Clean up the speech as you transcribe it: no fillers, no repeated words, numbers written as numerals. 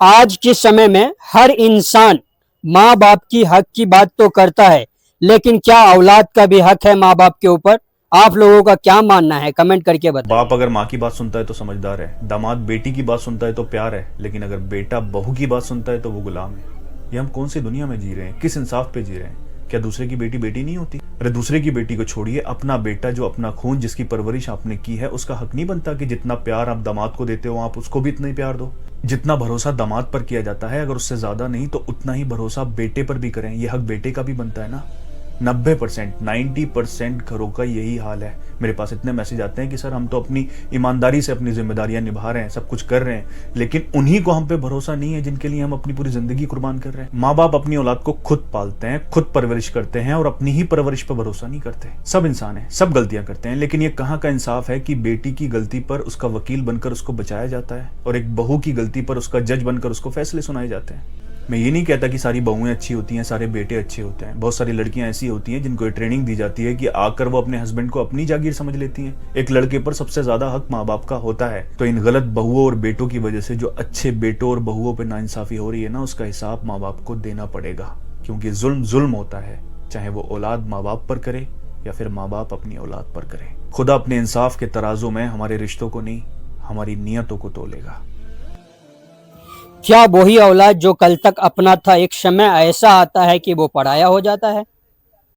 आज के समय में हर इंसान माँ बाप की हक की बात तो करता है, लेकिन क्या औलाद का भी हक है माँ बाप के ऊपर? आप लोगों का क्या मानना है, कमेंट करके बताइए। बाप अगर माँ की बात सुनता है तो समझदार है, दामाद बेटी की बात सुनता है तो प्यार है, लेकिन अगर बेटा बहू की बात सुनता है तो वो गुलाम है। ये हम कौन सी दुनिया में जी रहे हैं? किस इंसाफ पे जी रहे हैं? क्या दूसरे की बेटी बेटी नहीं होती? अरे दूसरे की बेटी को छोड़िए, अपना बेटा जो अपना खून, जिसकी परवरिश आपने की है, उसका हक नहीं बनता कि जितना प्यार आप दामाद को देते हो आप उसको भी इतना ही प्यार दो? जितना भरोसा दामाद पर किया जाता है, अगर उससे ज्यादा नहीं तो उतना ही भरोसा बेटे पर भी करें। ये हक बेटे का भी बनता है ना। 90% 90% घरों का यही हाल है। मेरे पास इतने मैसेज आते हैं कि सर हम तो अपनी ईमानदारी से अपनी जिम्मेदारियां निभा रहे हैं, सब कुछ कर रहे हैं, लेकिन उन्हीं को हम पे भरोसा नहीं है जिनके लिए हम अपनी पूरी जिंदगी कुर्बान कर रहे हैं। माँ बाप अपनी औलाद को खुद पालते हैं, खुद परवरिश करते हैं और अपनी ही परवरिश पर भरोसा नहीं करते। सब इंसान है, सब गलतियां करते हैं, लेकिन ये कहाँ का इंसाफ है कि बेटी की गलती पर उसका वकील बनकर उसको बचाया जाता है और एक बहू की गलती पर उसका जज बनकर उसको फैसले सुनाए जाते हैं। मैं ये नहीं कहता कि सारी बहुएं अच्छी होती हैं, सारे बेटे अच्छे होते हैं। बहुत सारी लड़कियां ऐसी होती हैं जिनको ट्रेनिंग दी जाती है कि आकर वो अपने हस्बैंड को अपनी जागीर समझ लेती हैं। एक लड़के पर सबसे ज्यादा हक माँ बाप का होता है, तो इन गलत बहुओं और बेटों की वजह से जो अच्छे बेटों और बहुओं पर नाइंसाफी हो रही है ना, उसका हिसाब माँ बाप को देना पड़ेगा, क्योंकि जुल्म जुल्म होता है, चाहे वो औलाद माँ बाप पर करे या फिर माँ बाप अपनी औलाद पर करे। खुदा अपने इंसाफ के तराजू में हमारे रिश्तों को नहीं, हमारी नियतों को तोलेगा। क्या वही औलाद जो कल तक अपना था, एक समय ऐसा आता है कि वो पराया हो जाता है?